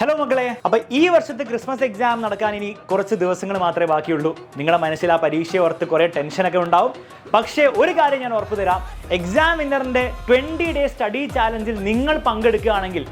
Hello മക്കളെ, അപ്പോൾ ഈ വർഷത്തെ ക്രിസ്മസ് എക്സാം നടക്കാൻ ഇനി കുറച്ച് ദിവസങ്ങൾ മാത്രമേ ബാക്കിയുള്ളൂ. നിങ്ങളുടെ മനസ്സിൽ ആ പരീക്ഷയെ ഓർത്ത് കുറേ ടെൻഷനൊക്കെ ഉണ്ടാവും. പക്ഷേ ഒരു കാര്യം ഞാൻ ഉറപ്പ് തരാം, എക്സാം വിന്നറിൻ്റെ 20 ഡേ സ്റ്റഡി ചാലഞ്ചിൽ നിങ്ങൾ പങ്കെടുക്കുകയാണെങ്കിൽ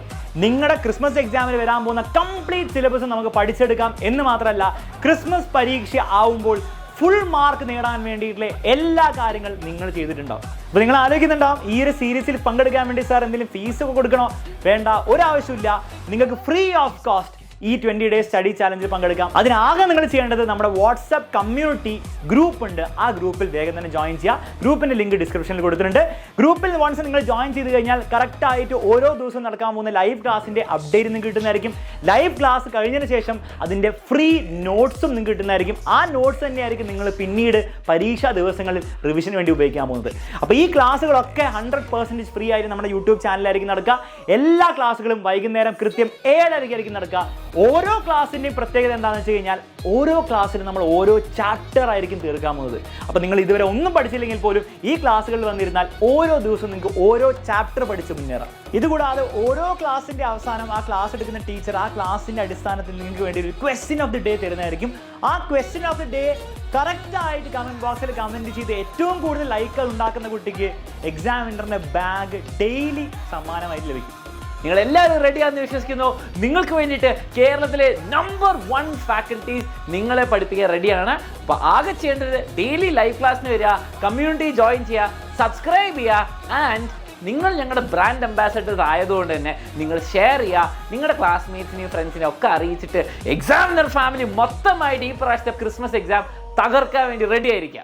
നിങ്ങളുടെ ക്രിസ്മസ് എക്സാമിൽ വരാൻ പോകുന്ന കംപ്ലീറ്റ് സിലബസ് നമുക്ക് പഠിച്ചെടുക്കാം. എന്ന് മാത്രമല്ല, ക്രിസ്മസ് പരീക്ഷ ആവുമ്പോൾ ഫുൾ മാർക്ക് നേടാൻ വേണ്ടിയിട്ടുള്ള എല്ലാ കാര്യങ്ങളും നിങ്ങൾ ചെയ്തിട്ടുണ്ടാവും. അപ്പോൾ നിങ്ങൾ ആലോചിക്കുന്നുണ്ടാവും, ഈ ഒരു സീരീസിൽ പങ്കെടുക്കാൻ വേണ്ടി സാർ എന്തെങ്കിലും ഫീസൊക്കെ കൊടുക്കണോ? വേണ്ട, ഒരാവശ്യമില്ല. നിങ്ങൾക്ക് ഫ്രീ ഓഫ് കോസ്റ്റ് ഈ 20 ഡേ സ്റ്റഡി ചാലഞ്ചിൽ പങ്കെടുക്കാം. അതിനാകെ നിങ്ങൾ ചെയ്യേണ്ടത് നമ്മുടെ വാട്സ്ആപ്പ് കമ്മ്യൂണിറ്റി ഗ്രൂപ്പ് ഉണ്ട്, ആ ഗ്രൂപ്പിൽ വേഗം തന്നെ ജോയിൻ ചെയ്യുക. ഗ്രൂപ്പിൻ്റെ ലിങ്ക് ഡിസ്ക്രിപ്ഷനിൽ കൊടുത്തിട്ടുണ്ട്. ഗ്രൂപ്പിൽ വൺസ് നിങ്ങൾ ജോയിൻ ചെയ്ത് കഴിഞ്ഞാൽ കറക്റ്റായിട്ട് ഓരോ ദിവസവും നടക്കാൻ പോകുന്ന ലൈവ് ക്ലാസിൻ്റെ അപ്ഡേറ്റ് നിങ്ങൾക്ക് കിട്ടുന്നതായിരിക്കും. ലൈവ് ക്ലാസ് കഴിഞ്ഞതിന് ശേഷം അതിൻ്റെ ഫ്രീ നോട്ട്സും നിങ്ങൾക്ക് കിട്ടുന്നതായിരിക്കും. ആ നോട്ട്സ് തന്നെയായിരിക്കും നിങ്ങൾ പിന്നീട് പരീക്ഷാ ദിവസങ്ങളിൽ റിവിഷന് വേണ്ടി ഉപയോഗിക്കാൻ പോകുന്നത്. അപ്പോൾ ഈ ക്ലാസ്സുകളൊക്കെ 100% ഫ്രീ ആയിട്ട് നമ്മുടെ യൂട്യൂബ് ചാനലിലായിരിക്കും നടക്കുക. എല്ലാ ക്ലാസ്സുകളും വൈകുന്നേരം കൃത്യം 7:30 നടക്കുക. ഓരോ ക്ലാസ്സിൻ്റെയും പ്രത്യേകത എന്താണെന്ന് വെച്ച് കഴിഞ്ഞാൽ ഓരോ ക്ലാസ്സിലും നമ്മൾ ഓരോ ചാപ്റ്റർ ആയിരിക്കും തീർക്കാൻ പോകുന്നത്. അപ്പോൾ നിങ്ങൾ ഇതുവരെ ഒന്നും പഠിച്ചില്ലെങ്കിൽ പോലും ഈ ക്ലാസ്സുകളിൽ വന്നിരുന്നാൽ ഓരോ ദിവസവും നിങ്ങൾക്ക് ഓരോ ചാപ്റ്റർ പഠിച്ച് മുന്നേറാം. ഇതുകൂടാതെ ഓരോ ക്ലാസ്സിൻ്റെ അവസാനം ആ ക്ലാസ് എടുക്കുന്ന ടീച്ചർ ആ ക്ലാസ്സിൻ്റെ അടിസ്ഥാനത്തിൽ നിങ്ങൾക്ക് വേണ്ടി ഒരു ക്വസ്റ്റ്യൻ ഓഫ് ദി ഡേ തരുന്നതായിരിക്കും. ആ ക്വസ്റ്റ്യൻ ഓഫ് ദി ഡേ കറക്റ്റായിട്ട് കമൻറ്റ് ബോക്സിൽ കമൻറ്റ് ചെയ്ത് ഏറ്റവും കൂടുതൽ ലൈക്കുകൾ ഉണ്ടാക്കുന്ന കുട്ടിക്ക് എക്സാം വിന്നറിൻ്റെ ബാഗ് ഡെയിലി സമ്മാനമായിട്ട് ലഭിക്കും. നിങ്ങൾ എല്ലാവരും റെഡിയാണെന്ന് വിശ്വസിക്കുന്നു. നിങ്ങൾക്ക് വേണ്ടിയിട്ട് കേരളത്തിലെ നമ്പർ 1 ഫാക്കൽറ്റീസ് നിങ്ങളെ പഠിപ്പിക്കാൻ റെഡിയാണ്. അപ്പോൾ ആകെ ചെയ്യേണ്ടത് ഡെയിലി ലൈവ് ക്ലാസ്സിന് വരിക, കമ്മ്യൂണിറ്റി ജോയിൻ ചെയ്യുക, സബ്സ്ക്രൈബ് ചെയ്യുക. ആൻഡ് നിങ്ങൾ ഞങ്ങളുടെ ബ്രാൻഡ് അംബാസഡേഴ്സ് ആയതുകൊണ്ട് തന്നെ നിങ്ങൾ ഷെയർ ചെയ്യുക, നിങ്ങളുടെ ക്ലാസ്മേറ്റ്സിനെയും ഫ്രണ്ട്സിനെയും ഒക്കെ അറിയിച്ചിട്ട് എക്സാമിനർ ഫാമിലി മൊത്തമായിട്ട് ഈ പ്രാവശ്യത്തെ ക്രിസ്മസ് എക്സാം തകർക്കാൻ വേണ്ടി റെഡി ആയിരിക്കുക.